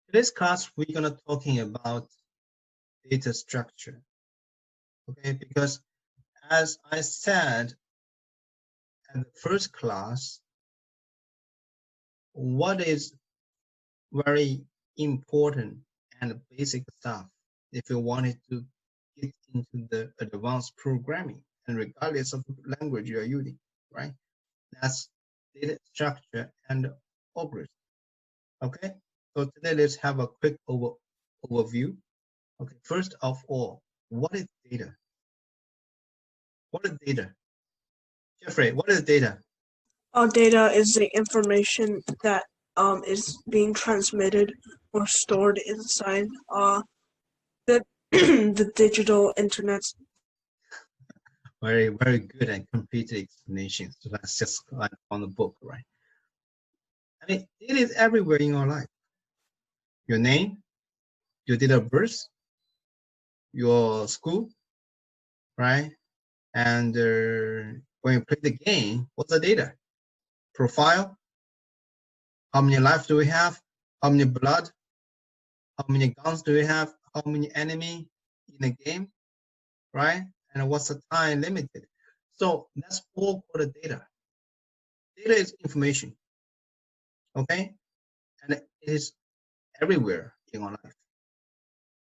Today's class, we're gonna talking about data structure, okay? Because as I said at the first class, what is very important and basic stuff if you wanted to get into the advanced programming, and regardless of the language you are using, right? That's data structure and algorithm, okay? So today let's have a quick overview. Okay, first of all, what is data? What is data? Jeffrey, what is data? Data is the information that is being transmitted or stored inside the the digital internet. Very, very good and complete explanation. So that's just like on the book, right? I mean, it is everywhere in your life. Your name, your date of birth, your school, right? And when you play the game, what's the data? Profile, how many lives do we have? How many blood? How many guns do we have? How many enemy in the game, right? And what's the time limited? So that's all called the data. Data is information, okay? And it is everywhere in our life.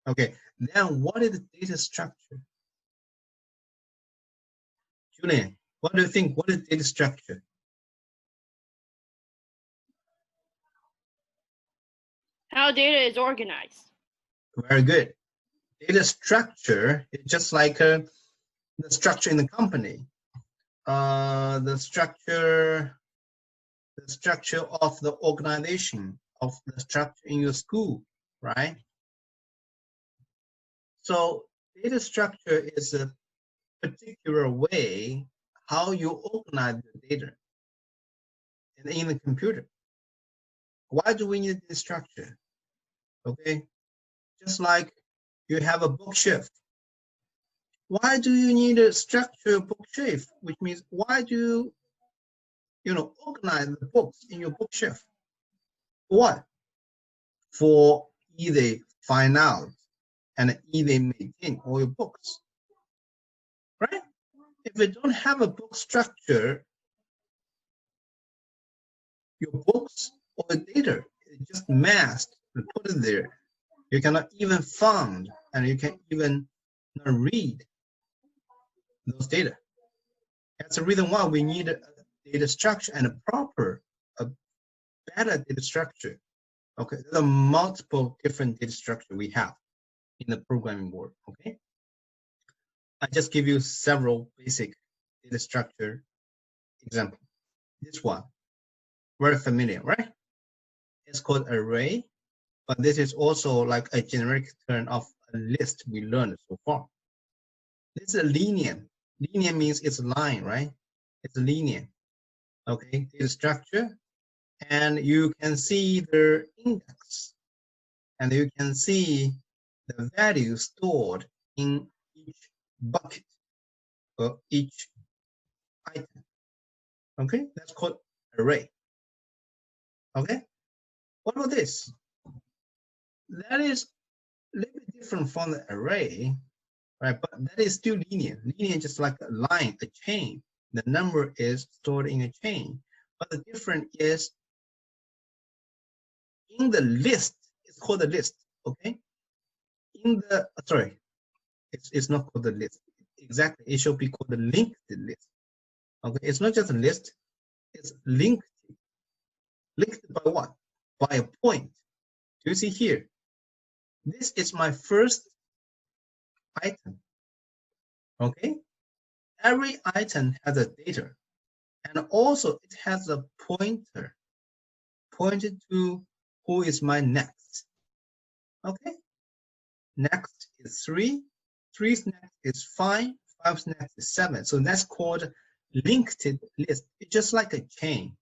Okay, then what is the data structure? Julian, what do you think? What is data structure? How data is organized. Very good. Data structure is just like the structure in the company. The structure of the organization, of the structure in your school, right? So data structure is a particular way how you organize the data in the computer. Why do we need this structure? Okay, just like you have a bookshelf. Why do you need a structured bookshelf? Which means why do you organize the books in your bookshelf? For what? For either find out and either maintain all your books, right? If you don't have a book structure, your books or the data is just masked and put it there. You cannot even find and you can even not read those data. That's the reason why we need a data structure and a better data structure. Okay, there are multiple different data structure we have in the programming world. Okay, I just give you several basic data structure example. This one, very familiar, right? It's called array, but this is also like a generic term of a list we learned so far. This is a linear. Linear means it's a line, right? It's a linear. Okay, data structure, and you can see the index, and you can see the value stored in each bucket or each item. Okay, that's called array. Okay, what about this? That is a little bit different from the array, right? But that is still linear. Linear just like a line, a chain. The number is stored in a chain. But the difference is in the list, it's called a list, okay? In the, sorry, it's not called the list. Exactly, it should be called the linked list. Okay, it's not just a list, it's linked. Linked by what? By a point. Do you see here? This is my first item. Okay, every item has a data, and also it has a pointer pointed to who is my next. Okay, next is 3, 3's next is 5, 5's next is 7. So that's called linked list. It's just like a chain.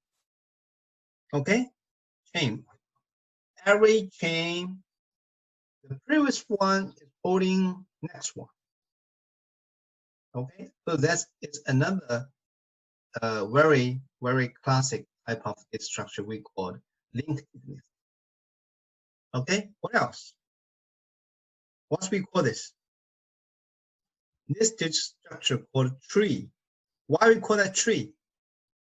Okay, chain. Every chain, the previous one is holding next one. Okay, so that's another very, very classic type of data structure we call linked list. Okay, what else? What we call this? This data structure called tree. Why we call that tree?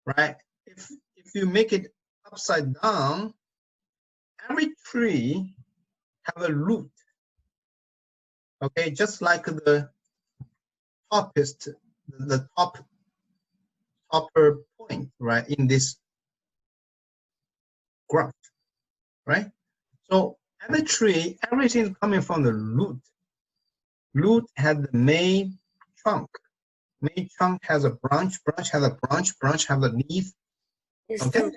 Right? If you make it upside down, every tree have a root. Okay, just like the toppest, the topper point, right, in this graph, right? So every tree, everything is coming from the root. Root has the main trunk. Main trunk has a branch, branch has a branch, branch has a leaf. Okay.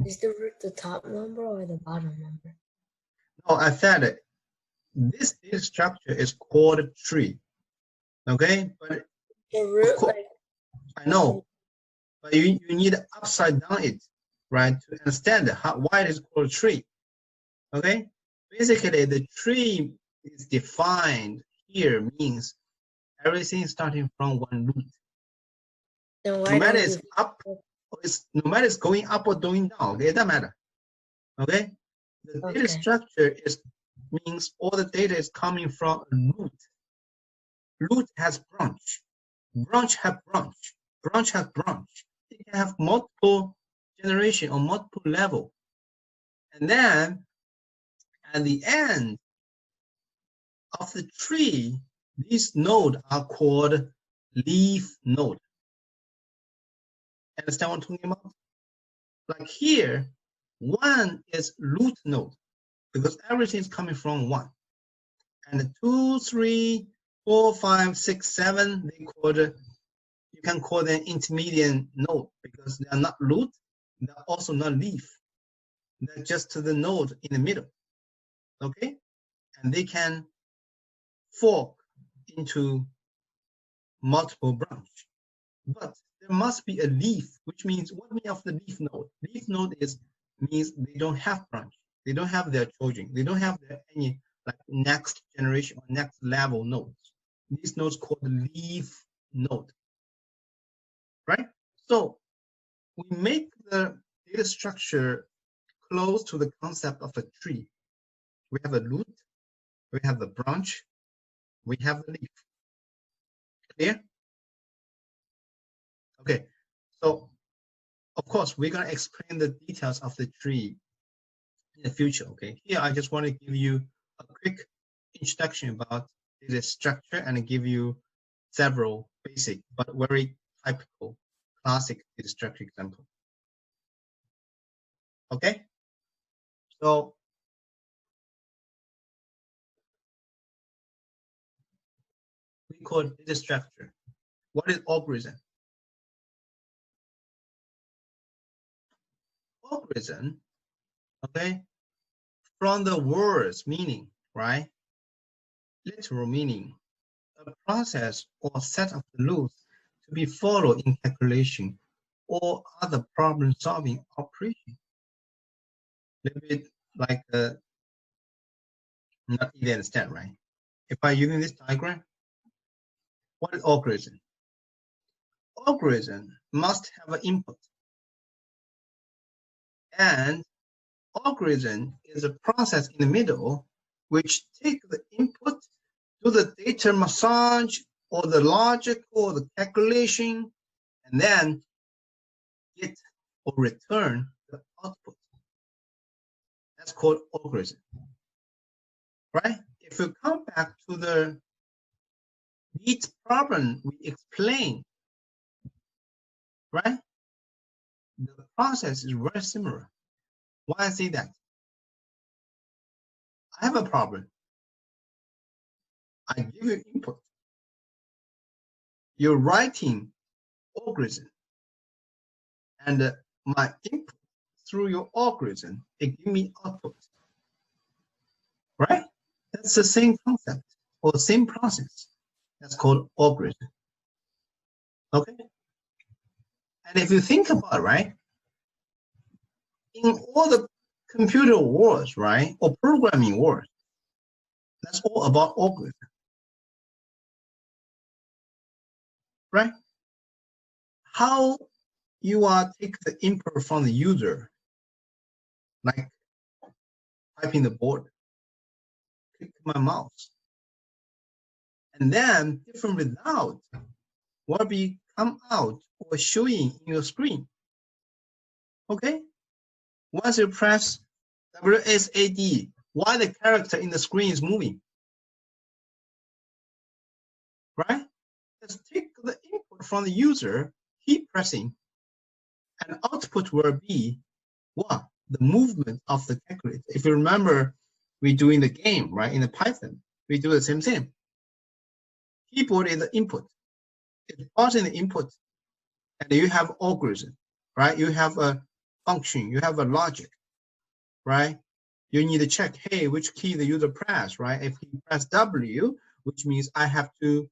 Is the root the top number or the bottom number? No, I said it. This data structure is called tree. Okay, but The root, course, like I know, but you need to upside down it, right, to understand why it is called tree. Okay, basically the tree is defined here means everything starting from one root. then why No matter don't it's you up, no matter it's going up or going down. Okay, it doesn't matter. Okay, the data Okay. structure means all the data is coming from a root. Root has branch, branch have branch, branch have branch. It can have multiple generation or multiple level. And then at the end of the tree, these nodes are called leaf node. Understand what I'm talking about? Like here, one is root node because everything is coming from one. And 2, 3, 4, 5, 6, 7, you can call them intermediate node because they are not root, they're also not leaf. They're just the node in the middle. Okay? And they can fork into multiple branch. But there must be a leaf, which means what means of the leaf node? Leaf node means they don't have branch. They don't have their children. They don't have any like next generation or next level nodes. These nodes called leaf node. Right? So we make the data structure close to the concept of a tree. We have a root, we have the branch, we have the leaf. Clear? Okay, so of course we're going to explain the details of the tree in the future. Okay, here I just want to give you a quick introduction about data structure and give you several basic but very typical classic data structure example. Okay, so we call data structure. What is algorithm? Algorithm, okay, from the words meaning, right? Literal meaning, a process or set of rules to be followed in calculation or other problem-solving operation. A little bit like not easy to understand, right? If I'm using this diagram, what is algorithm? Algorithm must have an input, and algorithm is a process in the middle which take the input, do the data massage or the logic or the calculation, and then get or return the output. That's called algorithm, right? If we come back to the neat problem we explained, right? The process is very similar. Why I say that? I have a problem. I give you input. You're writing algorithm, and my input through your algorithm, it gives me output, right? That's the same concept or same process. That's called algorithm. Okay. And if you think about it, right, in all the computer words, right, or programming words, that's all about algorithm, right? How you take the input from the user, like typing the board, click my mouse, and then different result will be come out or showing in your screen. Okay, once you press WSAD, why the character in the screen is moving, right? Just take the input from the user, keep pressing, and output will be what? The movement of the calculator. If you remember, we're doing the game, right? In the Python, we do the same thing. Keyboard is the input. It's passing the input, and you have algorithm, right? You have a function, you have a logic, right? You need to check, hey, which key the user press, right? If he press W, which means I have to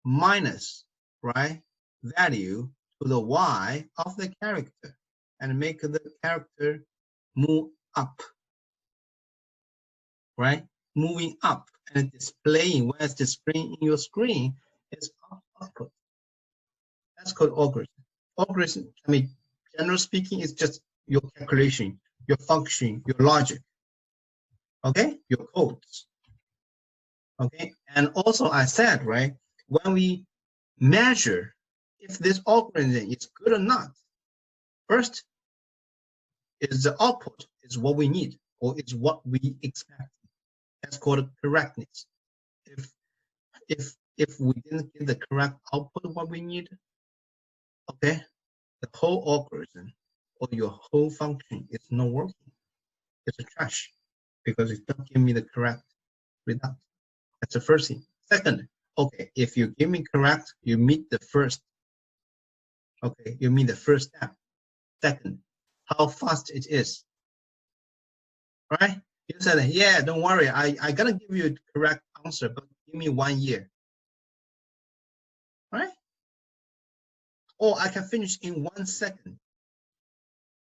minus, right, value to the Y of the character and make the character move up, right? Moving up and displaying, when it's displaying in your screen, is output. That's called algorithm. Algorithm, I mean, generally speaking, is just your calculation, your function, your logic, okay? Your codes, okay? And also I said, right, when we measure if this algorithm is good or not, first is the output is what we need or is what we expect. That's called correctness. If we didn't get the correct output what we need, okay, the whole algorithm or your whole function is not working. It's a trash because it don't give me the correct result. That's the first thing. Second, okay, if you give me correct, you meet the first. Okay, you meet the first step. Second, how fast it is. Right? You said, yeah, don't worry, I gotta give you a correct answer, but give me 1 year. Right? Or I can finish in 1 second.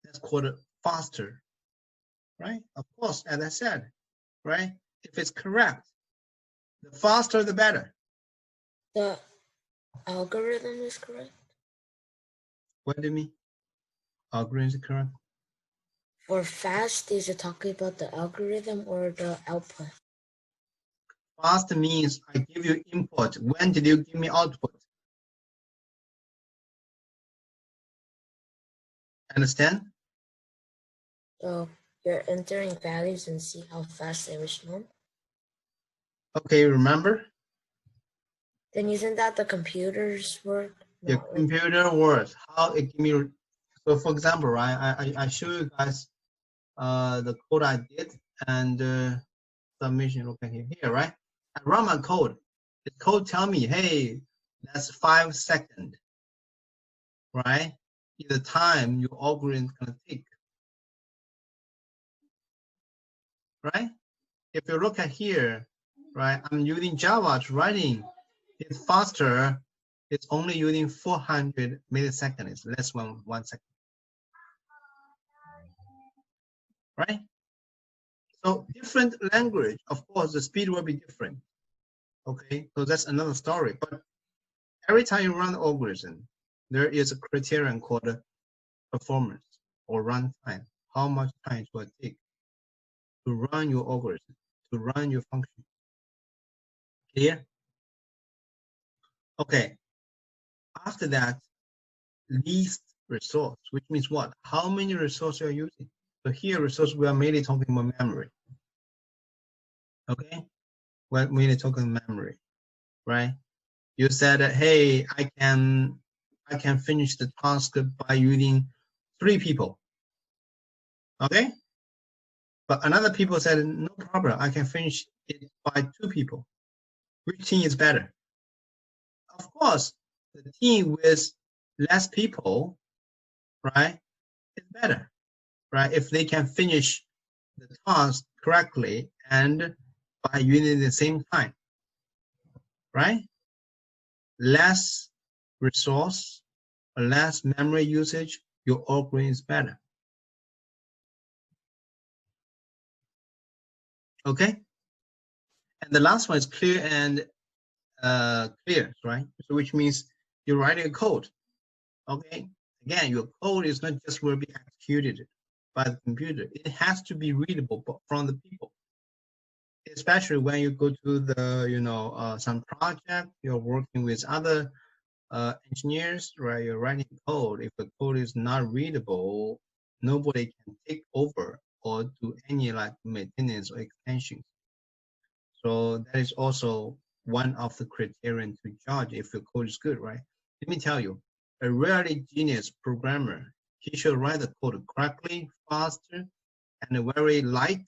That's called faster. Right? Of course, as I said, right? If it's correct, the faster the better. The algorithm is correct. What do you mean? Algorithm is correct. For fast, is it talking about the algorithm or the output? Fast means I give you input. When did you give me output? Understand? So you're entering values and see how fast they respond. Okay, remember? Then isn't that the computer's work? Your Not like computer works. How it give me. So for example, right, I show you guys the code I did and submission. Look at here, right? I run my code. The code tell me, hey, that's 5 seconds, right? Is the time your algorithm is gonna take, right? If you look at here, right, I'm using Java to writing. It's faster. It's only using 400 milliseconds. It's less than 1 second, right? So different language, of course, the speed will be different. Okay, so that's another story. But every time you run the algorithm, there is a criterion called performance or runtime. How much time it will take to run your algorithm, to run your function. Clear? Okay. After that, least resource, which means what? How many resources you're using? So here, resource, we are mainly talking about memory. Okay, we're mainly talking memory, right? You said, hey, I can finish the task by using 3 people. Okay, but another people said, no problem, I can finish it by 2 people. Which team is better? Of course, the team with less people, right, is better, right? If they can finish the task correctly and by using the same time, right? Less resource, less memory usage, your algorithm is better. Okay? And the last one is clear and clear, right? So which means you're writing a code. Okay? Again, your code is not just will be executed. by the computer. It has to be readable from the people, especially when you go to the some project, you're working with other engineers, right? You're writing code. If the code is not readable, nobody can take over or do any like maintenance or extensions. So that is also one of the criterion to judge if the code is good, right? Let me tell you, a really genius programmer, he should write the code correctly, faster, and very light,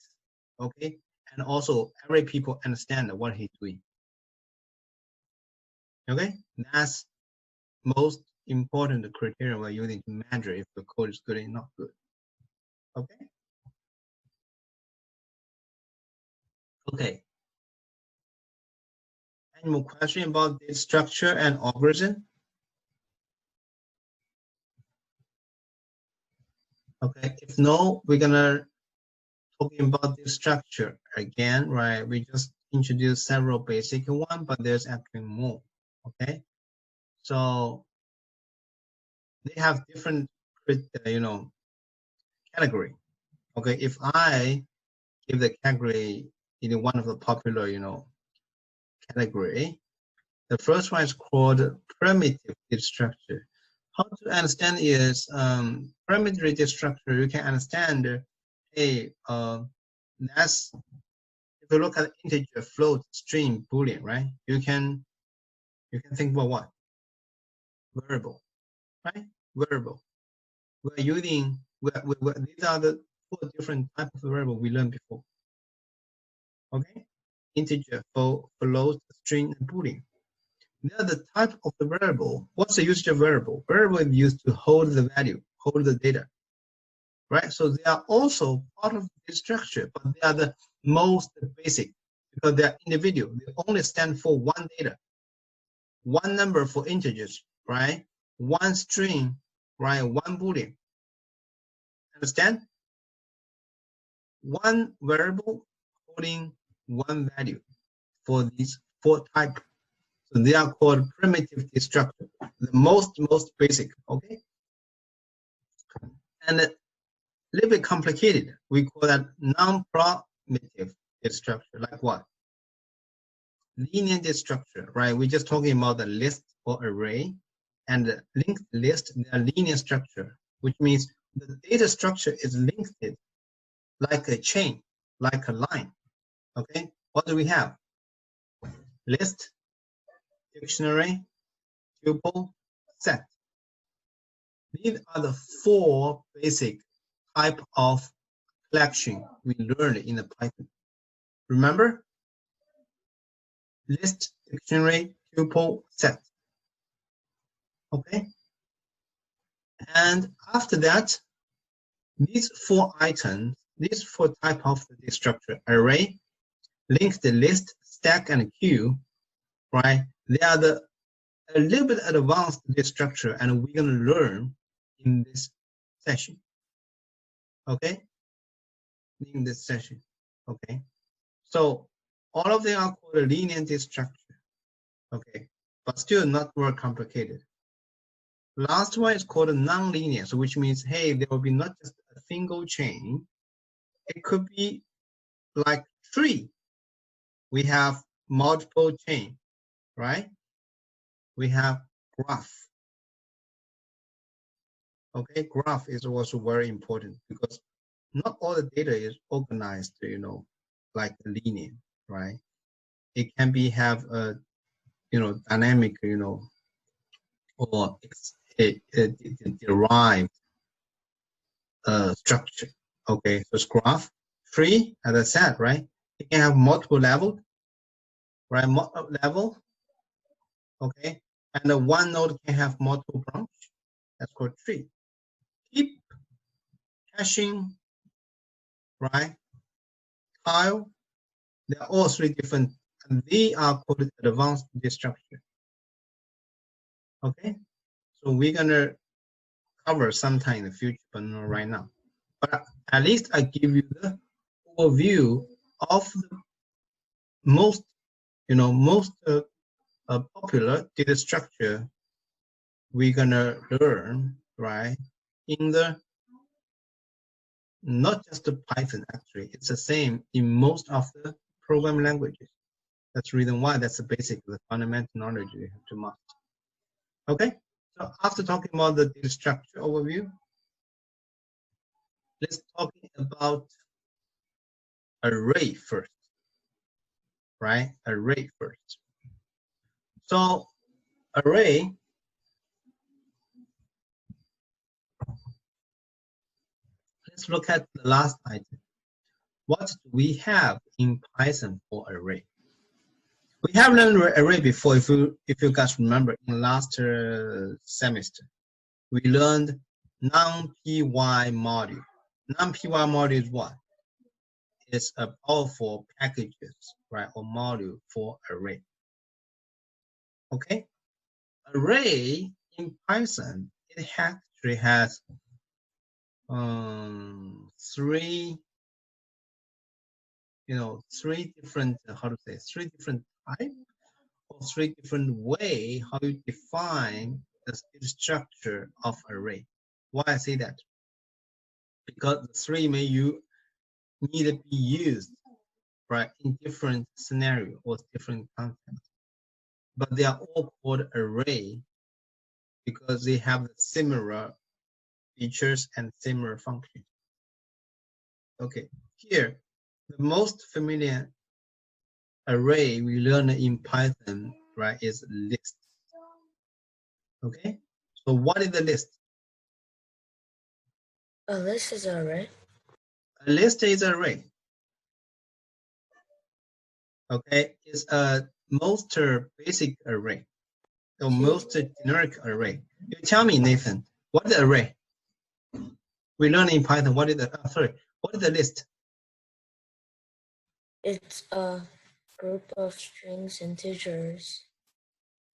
okay? And also every people understand what he's doing. Okay, that's most important criteria we're using to measure if the code is good or not good. Okay. Okay. Any more question about this structure and algorithm? Okay, if no, we're gonna talking about this structure again, right? We just introduced several basic one, but there's actually more. Okay, so they have different, category. Okay, if I give the category in one of the popular, category, the first one is called primitive data structure. How to understand is primitive data structure. You can understand, hey, that's if you look at integer, float, string, boolean, right? You can think about what? Variable, right? Variable. We're using these are the 4 different types of variable we learned before. Okay, integer, float, string, and boolean. They are the type of the variable. What's the usage of variable? Variable is used to hold the value, hold the data, right? So they are also part of the structure, but they are the most basic because they are individual. They only stand for one data, one number for integers, right? One string, right? One boolean. Understand? One variable holding one value for these 4 types. So they are called primitive data structure, the most basic, okay? And a little bit complicated, we call that non-primitive data structure, like what? Linear data structure, right? We're just talking about the list or array, and the linked list, they are linear structure, which means the data structure is linked like a chain, like a line, okay? What do we have? List, dictionary, tuple, set. These are the 4 basic type of collection we learned in the Python. Remember? List, dictionary, tuple, set. Okay? And after that, these 4 items, these 4 type of the structure, array, linked list, stack, and queue, right? They are a little bit advanced data structure, and we're going to learn in this session. Okay? In this session. Okay? So all of them are called a linear data structure. Okay? But still not more complicated. Last one is called a non-linear, so which means, hey, there will be not just a single chain. It could be like tree. We have multiple chain, right? We have graph. Okay, graph is also very important because not all the data is organized, like linear, right? It can be have a, dynamic, or a derived structure. Okay, so it's graph, tree, as I said, right? It can have multiple level, right? Level, okay, and the one node can have multiple branch. That's called tree. Heap, caching, right? Tile, they are all 3 different, and they are called advanced data structure. Okay, so we're gonna cover sometime in the future, but not right now. But at least I give you the overview of the most, popular data structure we're gonna learn, right, in the not just the Python actually, it's the same in most of the programming languages. That's the reason why that's the basic, the fundamental knowledge you have to master. Okay, so after talking about the data structure overview, let's talk about array first, right? Array first. So array, let's look at the last item. What do we have in Python for array? We have learned array before, if you guys remember, in last semester. We learned non-py module. Non-py module is what? It's a powerful packages, right, or module for array. Okay, array in Python, it actually has three different, three different types or three different way how you define the structure of array. Why I say that? Because the three may need to be used, right, in different scenario or different context, but they are all called array because they have similar features and similar functions. Okay, here the most familiar array we learn in Python, right, is list. Okay, so what is the list? A list is an array. A list is an array. Okay, it's a most basic array, the most generic array. You tell me, Nathan, what is the array? We learn in Python. What is the what is the list? It's a group of strings, integers.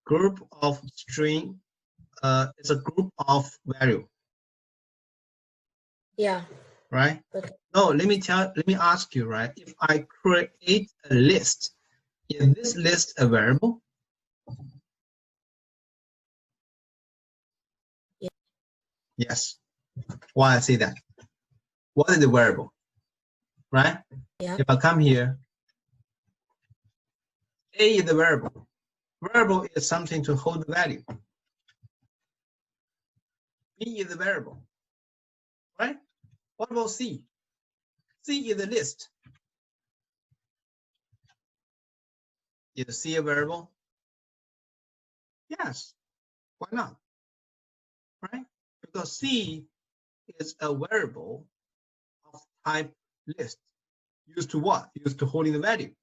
Group of string. It's a group of value. Yeah. Right. But no, let me ask you, right? If I create a list, is this list a variable? Yeah. Yes. Why I say that? What is the variable? Right? Yeah. If I come here, A is the variable. Variable is something to hold the value. B is the variable. Right? What about C? C is the list. Is C a variable? Yes. Why not? Right? Because C is a variable of type list. Used to what? Used to holding the value.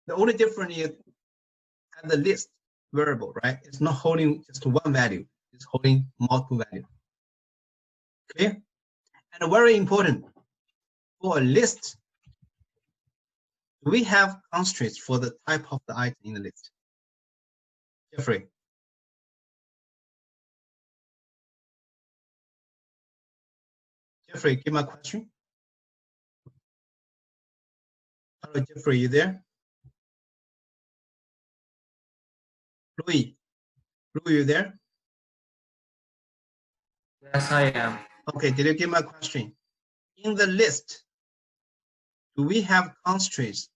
The only difference is at the list variable, right? It's not holding just one value. It's holding multiple values. Clear? And very important, for a list, we have constraints for the type of the item in the list. Jeffrey. Jeffrey, give my question. Hello, Jeffrey, you there? Louis, you there? Yes, I am. Okay, did you get my question? In the list, do we have constraints?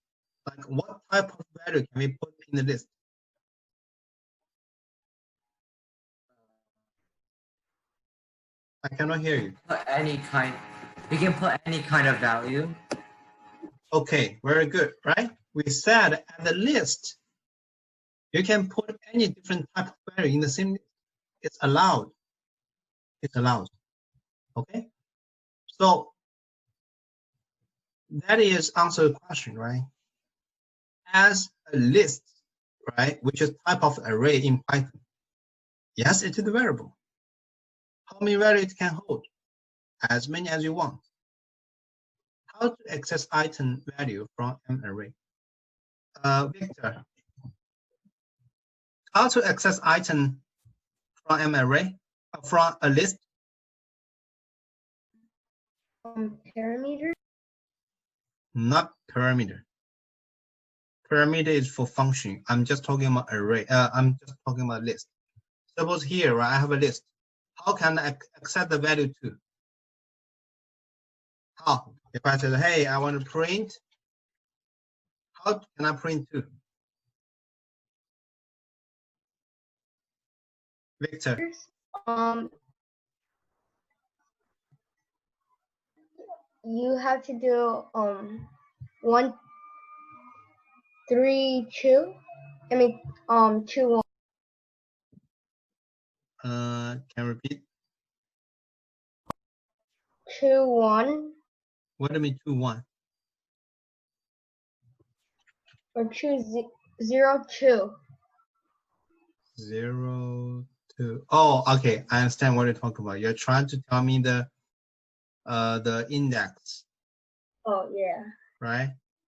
Like what type of value can we put in the list? I cannot hear you. Put any kind. We can put any kind of value. Okay, very good, right? We said at the list, you can put any different type of value in the same list. It's allowed. It's allowed. Okay? So that is answer the question, right? As a list, right, which is type of array in Python. Yes, it is a variable. How many values it can hold? As many as you want. How to access item value from an array? Victor, how to access item from an array, from a list? Parameter? Not parameter. Parameter is for function. I'm just talking about array. I'm just talking about list. Suppose here, right, I have a list. How can I access the value to? How? If I said, hey, I want to print, how can I print 2? Victor. You have to do 1 3 2. I mean 2 1. Can repeat? 2 1 What do you mean 2 1? or 0 2. 0 2. Oh, okay. I understand what you're talking about. You're trying to tell me the index, Oh yeah. right?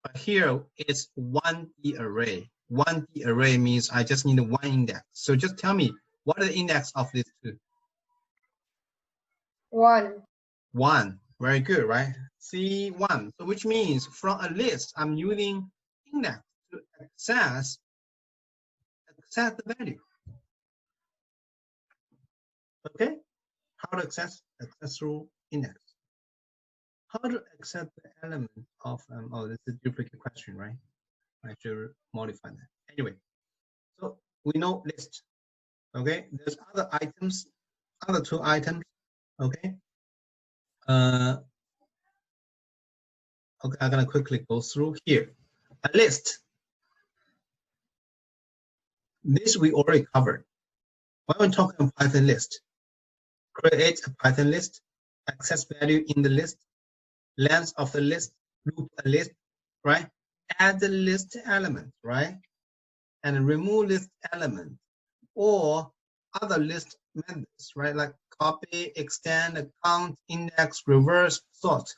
But here it's 1D array. 1D array means I just need 1 index. So just tell me what are the index of these 2? 1. 1. Very good, right? C1. So which means from a list, I'm using index to access the value. Okay? How to access through index. How to access the element of oh, this is a duplicate question, right? I should modify that. Anyway, so we know list. Okay, there's other items, other 2 items. Okay. Okay, I'm gonna quickly go through here. A list. This we already covered. When we're talking about Python list, create a Python list, access value in the list, length of the list, loop a list, right? Add the list element, right? And remove list element or other list methods, right? Like copy, extend, count, index, reverse, sort.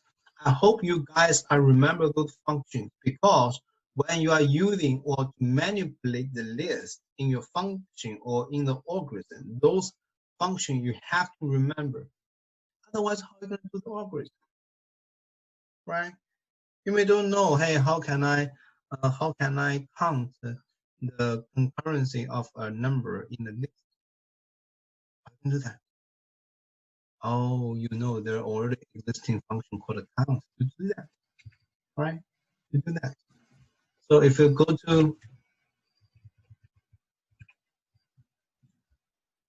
I hope you guys are remember those functions because when you are using or to manipulate the list in your function or in the algorithm, those functions you have to remember. Otherwise, how are you going to do the algorithm, right? You may don't know, hey, how can I count the concurrency of a number in the list? I can do that. Oh, you know, there are already existing function called a count to do that, right? To do that. So if you go to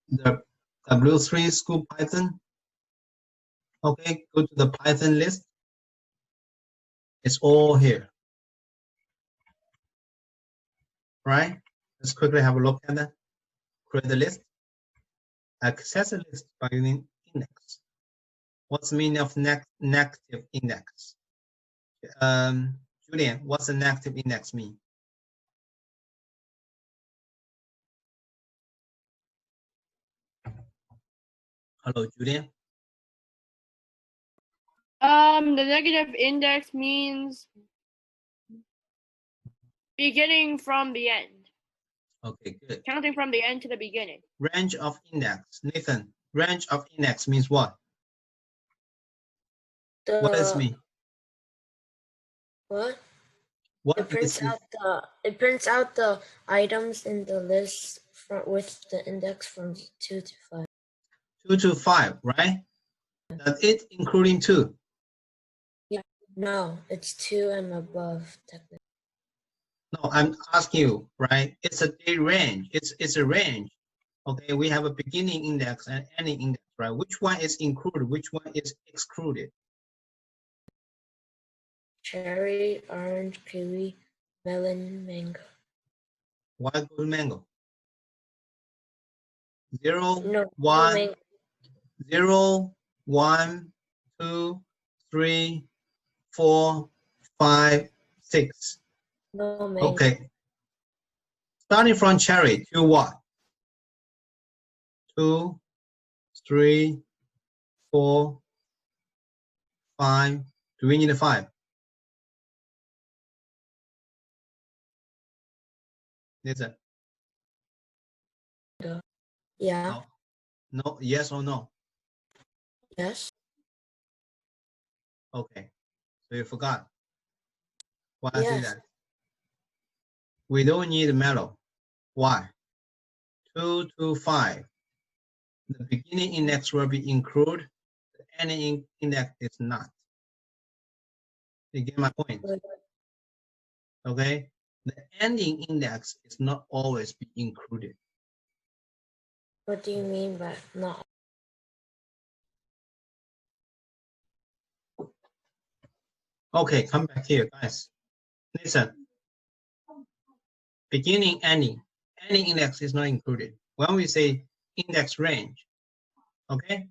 the W3 school Python, okay, go to the Python list. It's all here, right? Let's quickly have a look at that. Create the list, access a list by using index. What's the meaning of negative index? Julian, what's a negative index mean? Hello, Julian. The negative index means beginning from the end. Okay, good. Counting from the end to the beginning. Range of index. Nathan, range of index means what? What does it mean? What? What It prints out the items in the list with the index from 2 to 5. 2 to 5, right? Does it including 2? No, it's 2 and above technically. No, I'm asking you, right? It's a date range. It's a range. Okay, we have a beginning index and ending index, right? Which one is included? Which one is excluded? Cherry, orange, kiwi, melon, mango. Why go to mango? 0, No, 1, mango. 0, 1, 2, 3, 4, 5, 6. No mango. Okay. Starting from cherry to what? 2, 3, 4, 5. Do we need a 5? Listen. Yeah. No. No. Yes or no? Yes. Okay. So you forgot. Why I say Yes. that? We don't need mellow. Why? 2 to 5. The beginning index will be included. The ending index is not. You get my point? Okay. The ending index is not always be included. What do you mean by not? Okay, come back here, guys. Listen. Beginning ending index is not included. When we say index range, okay,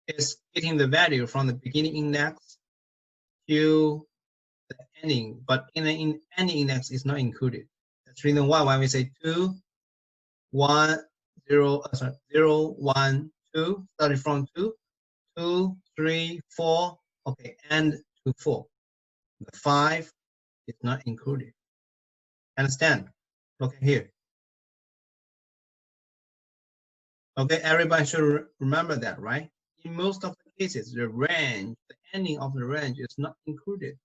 it's getting the value from the beginning index to the ending, but in the ending index is not included. That's the reason why when we say 2, 1, 0, 0, 1, 2, starting from 2, 2, 3, 4, okay, and to 4. The 5 is not included. Understand? Look here. Okay, everybody should remember that, right? In most of the cases, the range, the ending of the range is not included.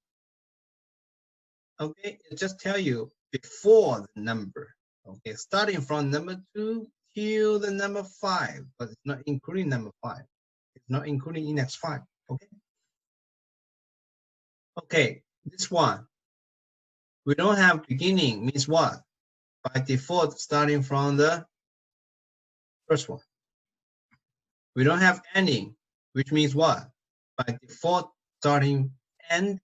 Okay, it just tell you before the number. Okay, starting from number 2 till the number 5, but it's not including number 5. It's not including index 5. Okay. Okay, this one. We don't have beginning means what? By default, starting from the first one. We don't have ending, which means what? By default, starting end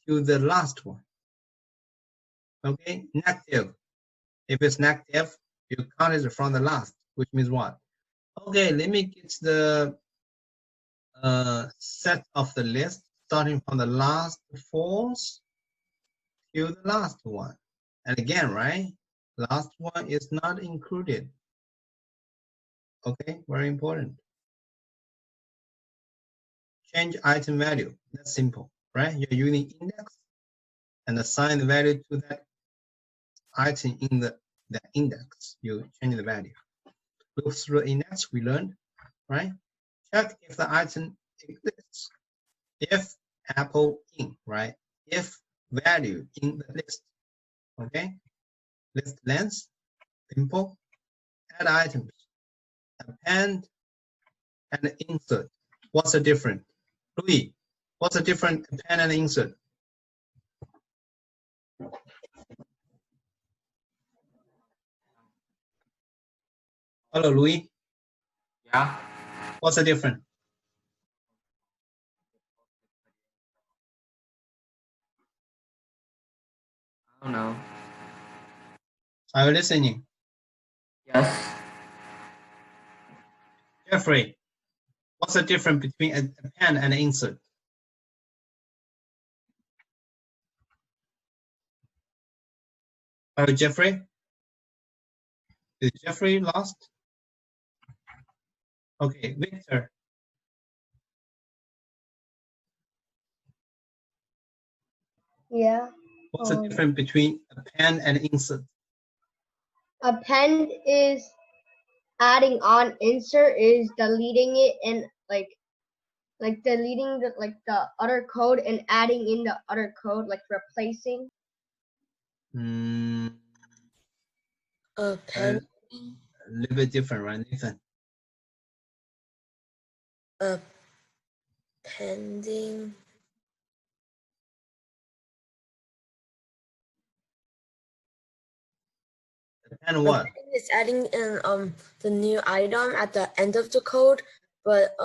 to the last one. Okay, negative. If it's negative, you count it from the last, which means what? Okay, let me get the set of the list starting from the last 4 to the last one. And again, right? Last one is not included. Okay, very important. Change item value. That's simple, right? You're using index and assign the value to that item in the index. You change the value. Look through the index we learned, right? Check if the item exists. If apple in, right? If value in the list, okay? List length, simple. Add items, append, and insert. What's the difference? Louis, what's the difference append and insert? Hello, Louis. Yeah. What's the difference? I don't know. Are you listening? Yes. Jeffrey, what's the difference between append and insert? Jeffrey? Is Jeffrey lost? Okay, Victor. Yeah. What's the difference between append and insert? Append is adding on. Insert is deleting it and like deleting the other code and adding in the other code, like replacing. Append, A little bit different, right, Nathan? appending. Append what? It's adding in the new item at the end of the code, but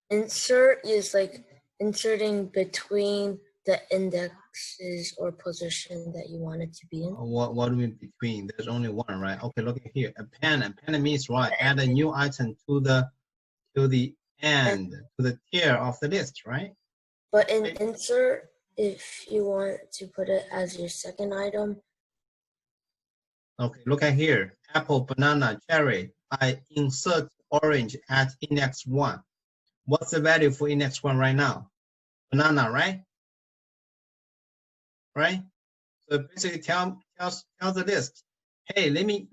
insert is like inserting between the indexes or position that you want it to be in. What do we mean between? There's only one, right? Okay, look at here. Append means what? Add a new item to the end, to the tier of the list, right? But in insert, if you want to put it as your second item. Okay, look at here. Apple, banana, cherry. I insert orange at index 1. What's the value for index 1 right now? Banana, right? Right? So basically tells the list, hey, let me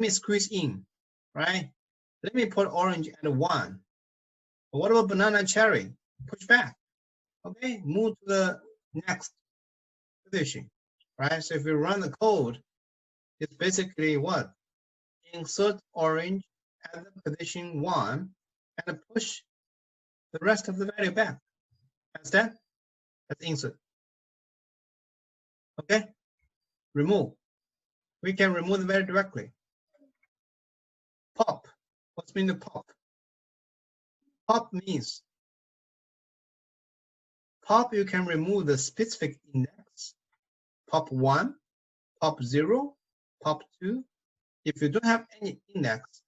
squeeze in, right? Let me put orange at 1. But what about banana and cherry? Push back. Okay, move to the next position, right? So if you run the code, it's basically what? Insert orange at the position 1 and push the rest of the value back. Understand? Let's insert. Okay, remove. We can remove the value directly. Pop. What's mean the pop? Pop means pop. You can remove the specific index. Pop 1, pop 0, pop 2. If you don't have any index,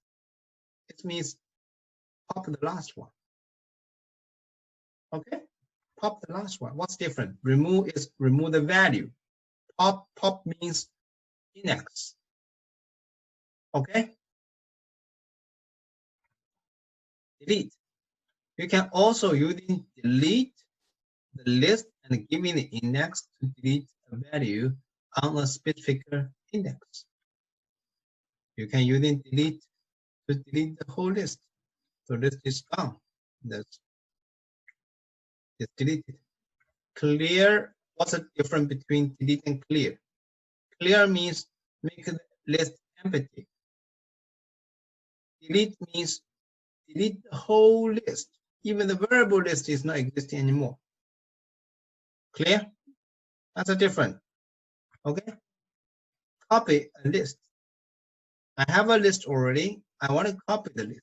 it means pop the last one. Okay, pop the last one. What's different? Remove is remove the value. Pop means index. Okay. Delete. You can also using delete the list and giving the index to delete a value on a specific index. You can using delete to delete the whole list. So list is gone. That's it's deleted. Clear. What's the difference between delete and clear? Clear means make the list empty. Delete means delete the whole list. Even the variable list is not existing anymore. Clear? That's a difference. Okay. Copy a list. I have a list already. I want to copy the list.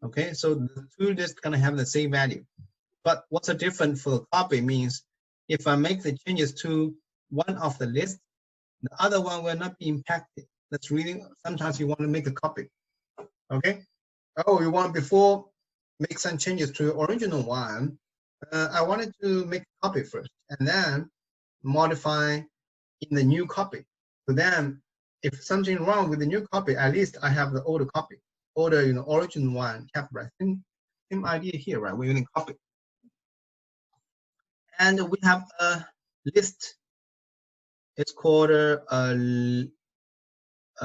Okay, so the two lists gonna have the same value. But what's the difference for the copy means if I make the changes to one of the lists, the other one will not be impacted. That's really sometimes you want to make a copy. Okay. Oh, you want before make some changes to the original one. I wanted to make a copy first and then modify in the new copy. So then if something wrong with the new copy, at least I have the older copy, older, original one kept, right? Same idea here, right? We're using copy. And we have a list. It's called a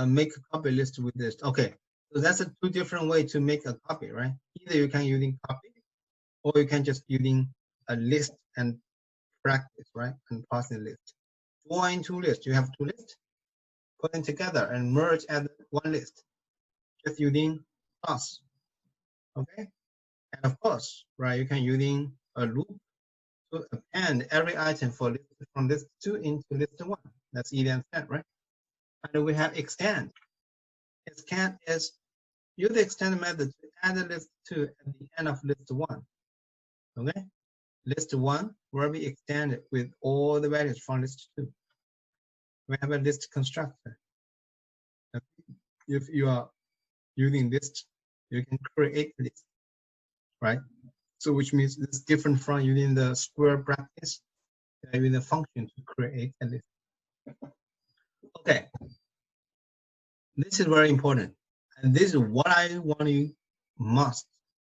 make a copy list with this. Okay, so that's a two different way to make a copy, right? Either you can using copy, or you can just using a list and practice, right? And parsing list. Join two lists. You have two lists, put them together and merge as one list, just using plus. Okay, and of course, right? You can using a loop to append every item for list from list 2 into list 1. That's easy and set, right? And we have extend. Extend is use the extend method to add a list 2 at the end of list 1. Okay, list 1 will be extended with all the values from list 2. We have a list constructor. If you are using list, you can create a list, right? So which means it's different from using the square brackets, using the function to create a list. Okay, this is very important, and this is what I want you must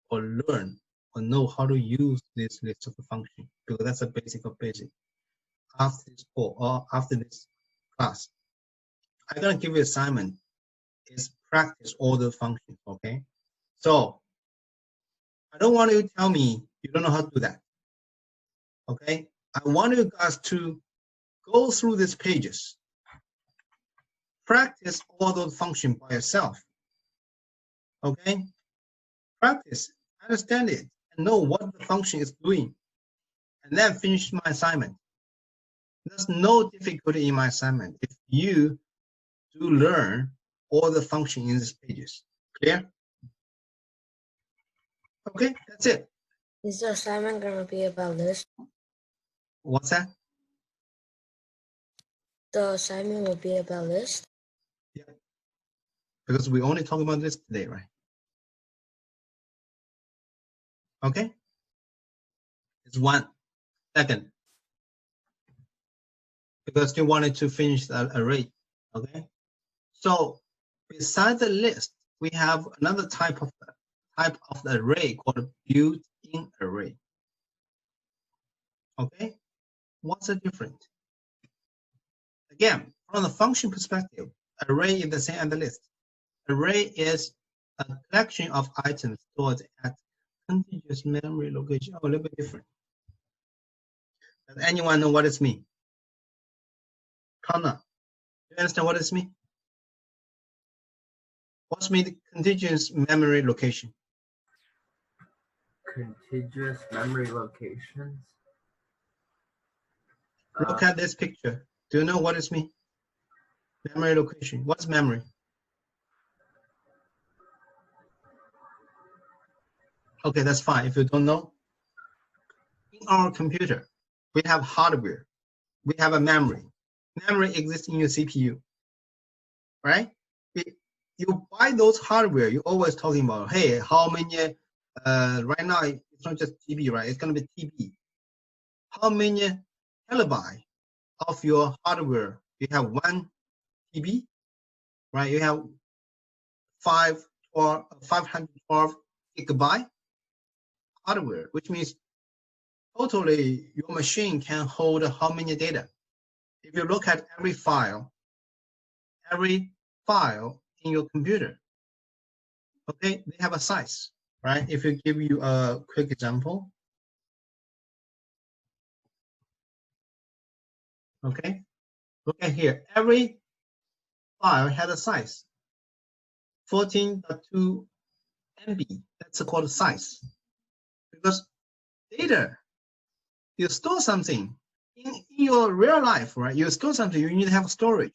or learn or know how to use this list of the function, because that's a basic of basic. After this course or after this class, I'm gonna give you assignment is practice all the functions. Okay, so I don't want you to tell me you don't know how to do that. Okay, I want you guys to go through these pages, practice all those functions by yourself. Okay, practice, understand it, and know what the function is doing, and then finish my assignment. There's no difficulty in my assignment if you do learn all the functions in these pages. Clear? Okay, that's it. Is the assignment going to be about list? What's that? The assignment will be about list? Yeah, because we only talk about this today, right? Okay, it's 1 second because you wanted to finish the array. Okay, so besides the list, we have another type of the array called built-in array. Okay, what's the difference? Again, from the function perspective, array is the same as the list. Array is a collection of items stored at contiguous memory location. Oh, a little bit different. Does anyone know what it means? Connor, do you understand what it means? What's mean contiguous memory location? Contiguous memory locations. Look at this picture. Do you know what it means? Memory location. What's memory? Okay, that's fine. If you don't know, in our computer, we have hardware. We have a memory. Memory exists in your CPU, right? You buy those hardware, you're always talking about, hey, how many, right now, it's not just GB, right? It's going to be TB. How many kilobyte of your hardware? You have 1 TB, right? You have 512 gigabyte hardware, which means totally your machine can hold how many data? If you look at every file in your computer, okay, they have a size, right? If you give you a quick example, okay, look at here. Every file has a size, 14.2 MB. That's called size. Because data, you store something in your real life, right? You store something, you need to have storage.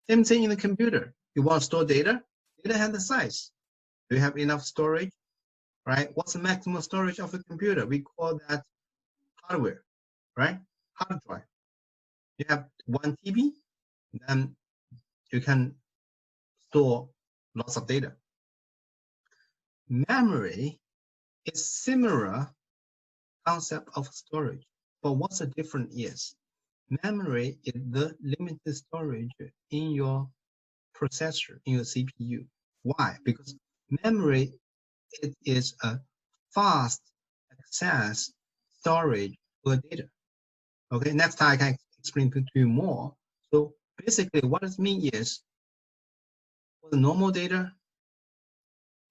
Same thing in the computer. You want to store data, data has the size. Do you have enough storage, right? What's the maximum storage of a computer? We call that hardware, right? Hard drive. You have 1 TB, then you can store lots of data. Memory is similar concept of storage, but what's the difference is memory is the limited storage in your processor, in your CPU. Why? Because memory, it is a fast access storage for data. Okay, next time I can explain to you more. So basically what it means is for the normal data,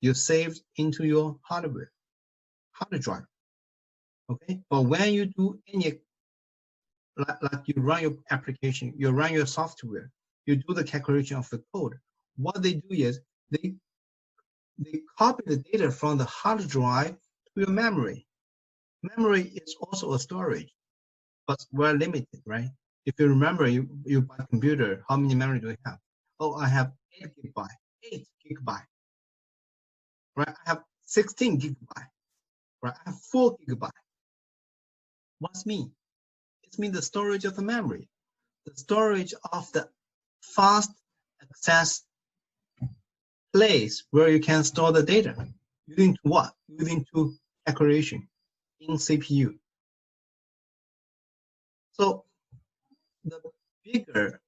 you save into your hard drive. Okay, but when you do any, like you run your application, you run your software, you do the calculation of the code, what they do is they copy the data from the hard drive to your memory. Memory is also a storage, but we're limited, right? If you remember, you buy a computer, how many memory do you have? Oh, I have 8 gigabyte, right? I have 16 gigabyte, right? I have 4 gigabyte. What's mean? It means the storage of the memory, the storage of the fast access place where you can store the data. Using to what? Using to calculation in CPU. So the bigger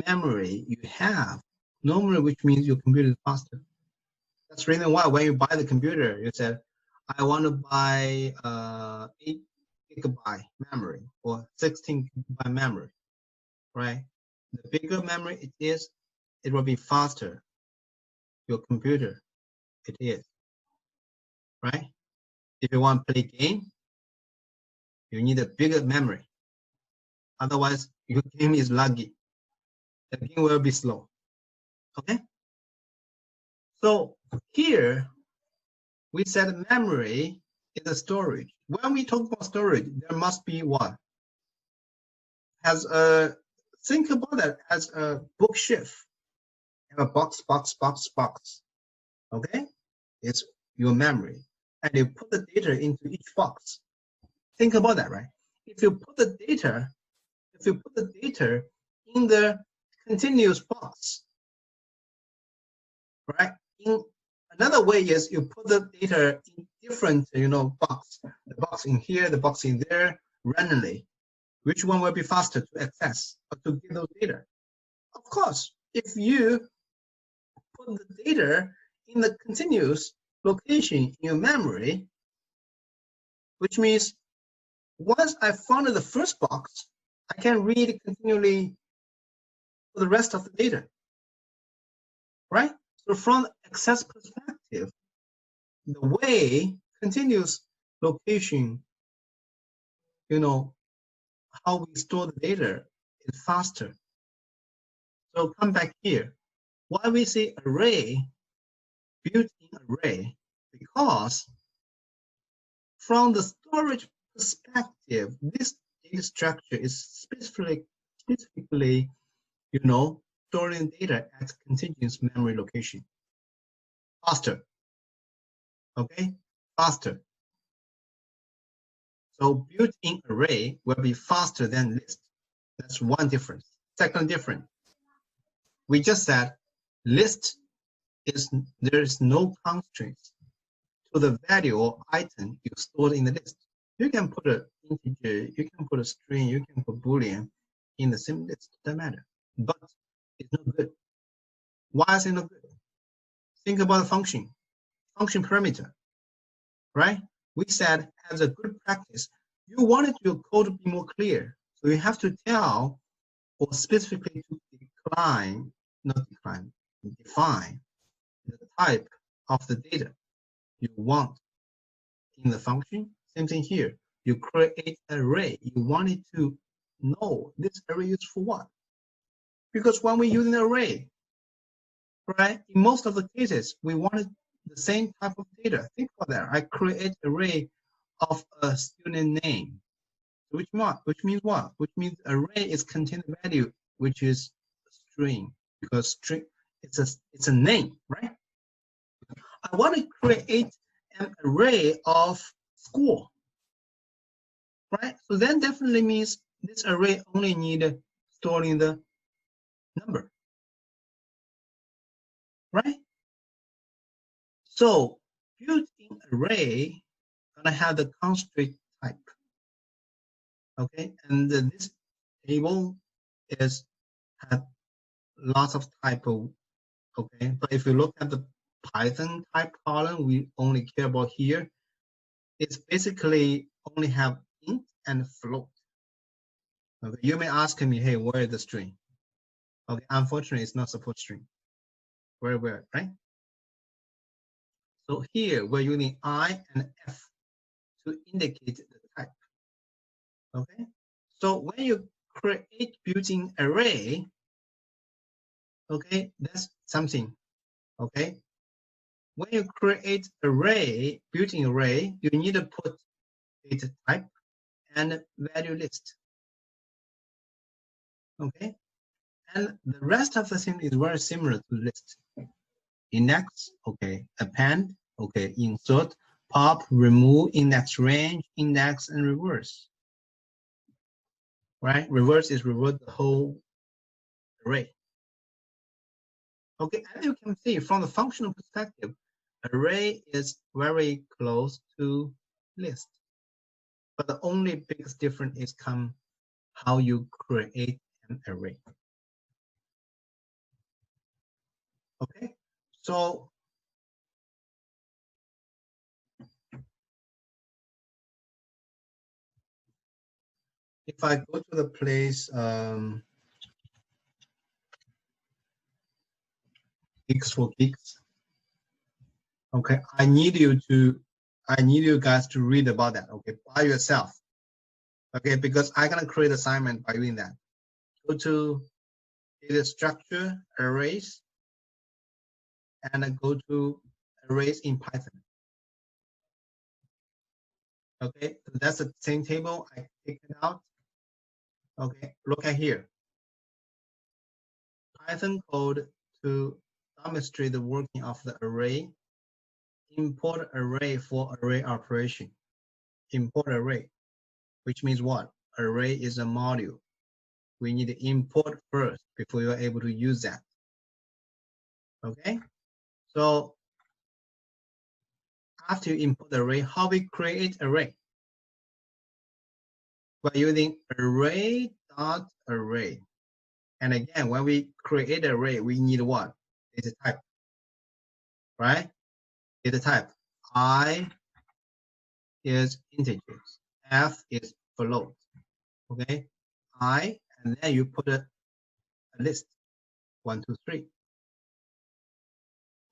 memory you have, normally, which means your computer is faster. That's the reason why when you buy the computer, you said, I want to buy 8 gigabyte memory or 16 gigabyte memory, right? The bigger memory it is, it will be faster. Your computer, it is, right? If you want to play game, you need a bigger memory. Otherwise, your game is laggy. The game will be slow. Okay? So here, we said memory is a storage. When we talk about storage, there must be what? Think about that as a bookshelf. You have a box. Okay? It's your memory. And you put the data into each box. Think about that, right? If you put the data in the continuous box, right? In another way is you put the data in different, box. The box in here, the box in there, randomly. Which one will be faster to access or to get those data? Of course, if you put the data in the continuous location in your memory, which means once I found the first box, I can read continually for the rest of the data, right? So from access perspective, the way continuous location, how we store the data is faster. So come back here. Why we say array, built-in array? Because from the storage perspective, this data structure is specifically, storing data at contiguous memory location. Faster. Okay, faster. So built-in array will be faster than list. That's one difference. Second difference, we just said list there is no constraints to the value or item you stored in the list. You can put an integer, you can put a string, you can put Boolean in the same list, doesn't matter. But it's not good. Why is it not good? Think about the function parameter, right? We said as a good practice, you wanted your code to be more clear. So you have to tell or specifically to define the type of the data you want in the function. Same thing here. You create an array. You wanted to know this array is for what? Because when we use an array, right, in most of the cases, we wanted the same type of data. Think about that. I create an array of a student name. Which means what? Which means array is contain value, which is string, because string it's a name, right? I want to create an array of school, right? So then definitely means this array only need storing the number, right? So built-in array gonna have the constraint type, okay? And this table is have lots of type of, okay? But if you look at the Python type column, we only care about here. It's basically only have int and float. Okay, you may ask me, hey, where is the string? Okay, unfortunately, it's not support string. Where, right? So here we're using I and F to indicate the type. Okay, so when you create built-in array, okay, that's something. Okay, when you create array, built-in array, you need to put data type and value list. Okay, and the rest of the thing is very similar to list. Index, okay, append, okay, insert, pop, remove, index range, index, and reverse. Right? Reverse is revert the whole array. Okay, as you can see from the functional perspective, array is very close to list. But the only biggest difference is how you create an array. Okay, so if I go to the place Geeks for Geeks, okay, I need you guys to read about that, okay, by yourself. Okay, because I'm gonna create assignment by doing that. Go to data structure, arrays, and I go to arrays in Python. Okay, so that's the same table. I take it out. Okay, look at here. Python code to demonstrate the working of the array. Import array for array operation. Import array, which means what? Array is a module. We need to import first before you're able to use that. Okay, so after you import the array, how we create array? By using array.array. And again, when we create an array, we need what? Data type, right? Data type. I is integers, F is float, okay? I, and then you put a list, 1, 2, 3.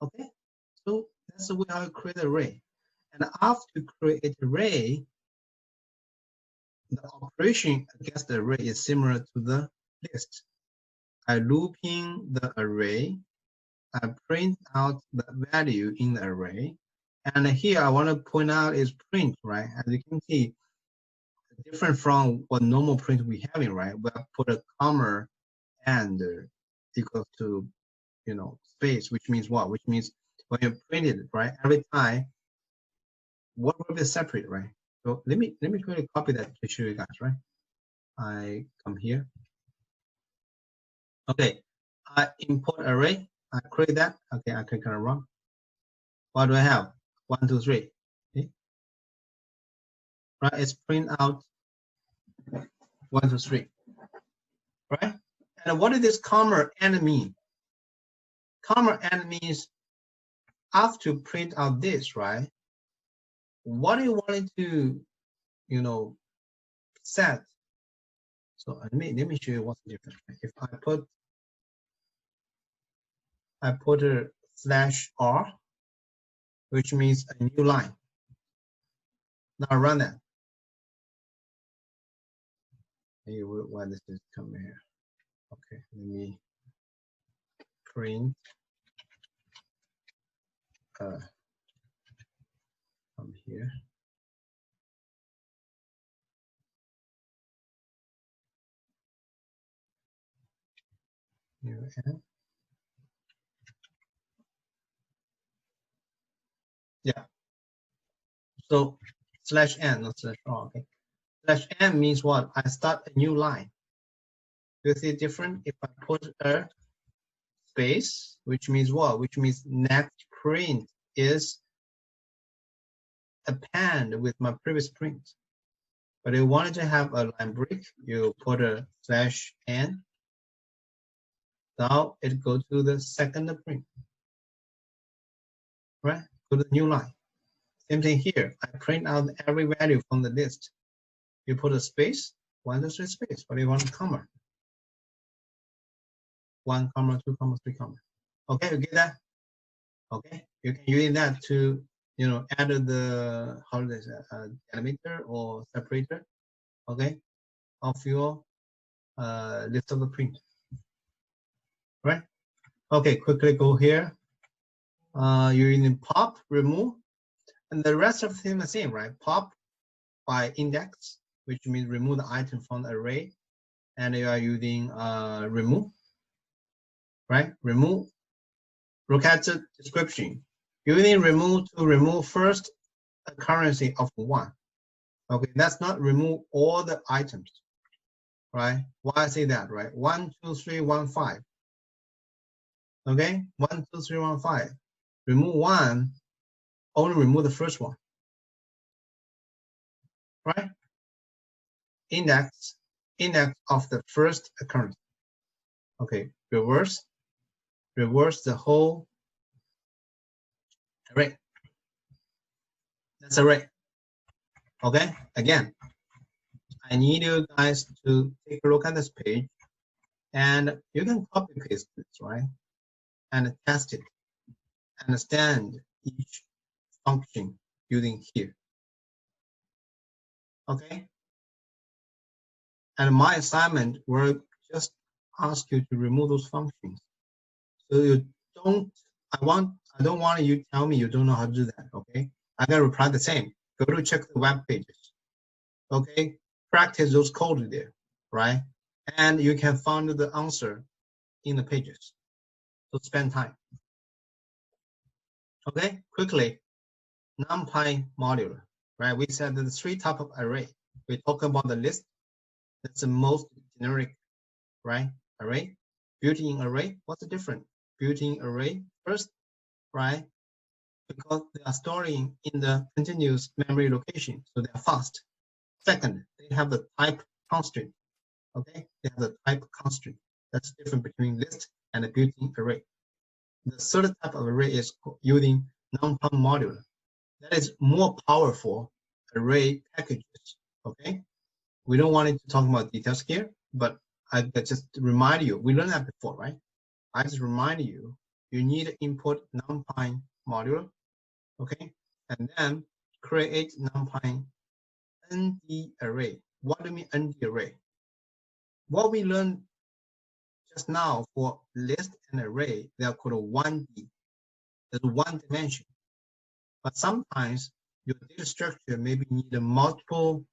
Okay, so that's the way how you create an array. And after you create array, the operation against the array is similar to the list. I looping the array, I print out the value in the array, and here I want to point out is print, right? As you can see, different from what normal print we having, right? We put a comma and equals to, you know, space, which means what? Which means when you print it, right? Every time, what will be separate, right? So let me quickly copy that to show you guys, right? I come here. Okay, I import array. I create that. Okay, I click on run. What do I have? 1, 2, 3. Okay. Right, it's print out 1, 2, 3. Right? And what does this comma and mean? Comma and means after print out this, right? What do you want to, you know, set? So let me show you what's different. If I put a /r, which means a new line. Now run that. Hey, why this is coming here? Okay, let me print from here. Here and yeah. So /n, not /r. Okay. /n means what? I start a new line. Do you see it different? If I put a space, which means what? Which means next print is append with my previous print. But if you wanted to have a line break, you put a /n. Now it goes to the second print. Right? To the new line. Same thing here. I print out every value from the list. You put a space, 1, 2, 3 space, but you want a comma. 1, 2, 3, comma. Okay, you get that? Okay, you can use that to, you know, add the, how is it, delimiter or separator, okay, of your list of the print. Right? Okay, quickly go here. You're using pop, remove, and the rest of the thing the same, right? Pop by index, which means remove the item from the array, and you are using remove, right? Remove. Look at the description. Using remove to remove first a currency of 1. Okay, that's not remove all the items, right? Why I say that, right? 1, 2, 3, 1, 5. Okay, 1, 2, 3, 1, 5. Remove 1, only remove the first one, right? Index of the first occurrence. Okay, reverse the whole array. That's array. Okay, again, I need you guys to take a look at this page, and you can copy paste this, right? And test it. Understand each function using here. Okay. And my assignment will just ask you to remove those functions. So you don't. I don't want you to tell me you don't know how to do that. Okay. I gotta reply the same. Go to check the web pages. Okay. Practice those codes there, right? And you can find the answer in the pages. So spend time. Okay, quickly, NumPy module, right? We said that the 3 types of array. We talk about the list. That's the most generic, right? Array, built-in array. What's the difference? Built-in array first, right? Because they are storing in the continuous memory location, so they are fast. Second, they have the type constraint. Okay, they have the type constraint. That's different between list and a built-in array. The third type of array is using NumPy module. That is more powerful array packages. Okay, we don't want to talk about details here, but I just remind you, we learned that before, right? I just remind you, you need to import NumPy module, okay, and then create NumPy ND array. What do you mean ND array? What we learned just now for list and array, they are called 1D. There's one dimension. But sometimes your data structure maybe need a multiple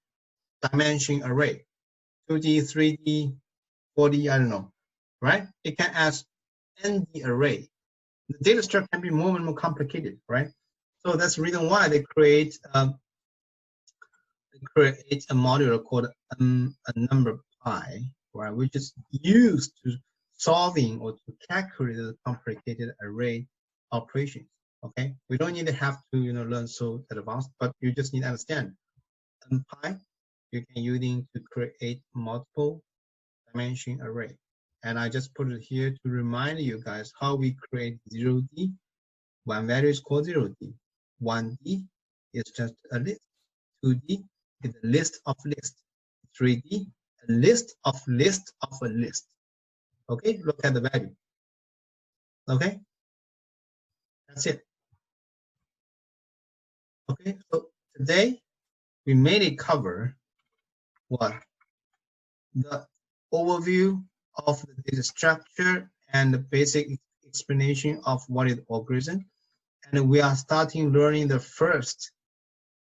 dimension array, 2D, 3D, 4D, I don't know, right? It can ask ND array. The data structure can be more and more complicated, right? So that's the reason why they create a module called a number pi, right, which is used to solving or to calculate the complicated array operations. Okay, we don't need to have to learn so advanced, but you just need to understand pi you can using to create multiple dimension array. And I just put it here to remind you guys how we create 0D. One value is called 0D. 1D is just a list. 2D is a list of lists. 3D, a list of list of a list. Okay, look at the value. Okay, that's it. Okay, so today we mainly cover what? The overview of the data structure and the basic explanation of what is algorithm. And we are starting learning the first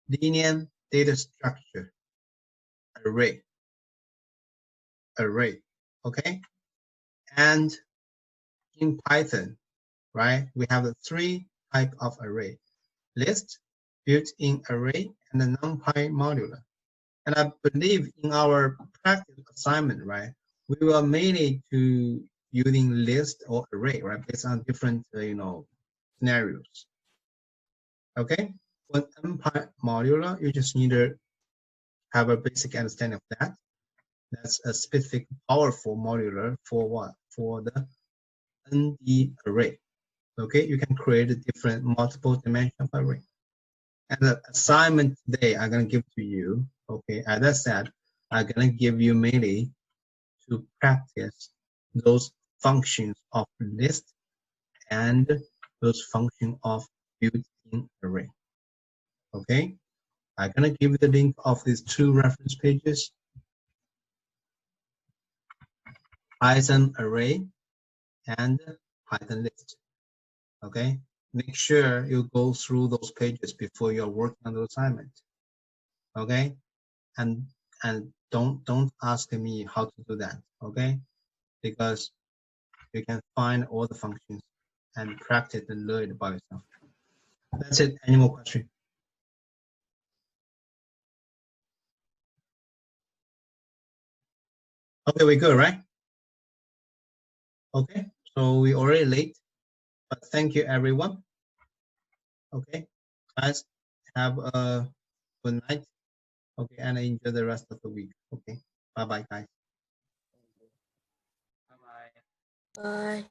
linear data structure array. Okay? And in Python, right, we have the 3 type of array: list, built-in array, and the NumPy modular. And I believe in our practice assignment, right, we will mainly to using list or array, right, based on different scenarios. Okay, for NumPy modular, you just need to have a basic understanding of that. That's a specific powerful modular for what? For the ND array. Okay, you can create a different multiple dimension array. And the assignment today I'm going to give to you, okay, as I said, I'm going to give you mainly to practice those functions of list and those functions of built-in array. Okay, I'm going to give you the link of these 2 reference pages: Python array and Python list. Okay, make sure you go through those pages before you're working on the assignment. Okay, and don't ask me how to do that. Okay, because you can find all the functions and practice and learn it by yourself. That's it. Any more questions? Okay, we're good, right? Okay, so we already late, but thank you everyone. Okay, guys, have a good night. Okay, and enjoy the rest of the week. Okay, bye bye, guys. Bye bye. Bye.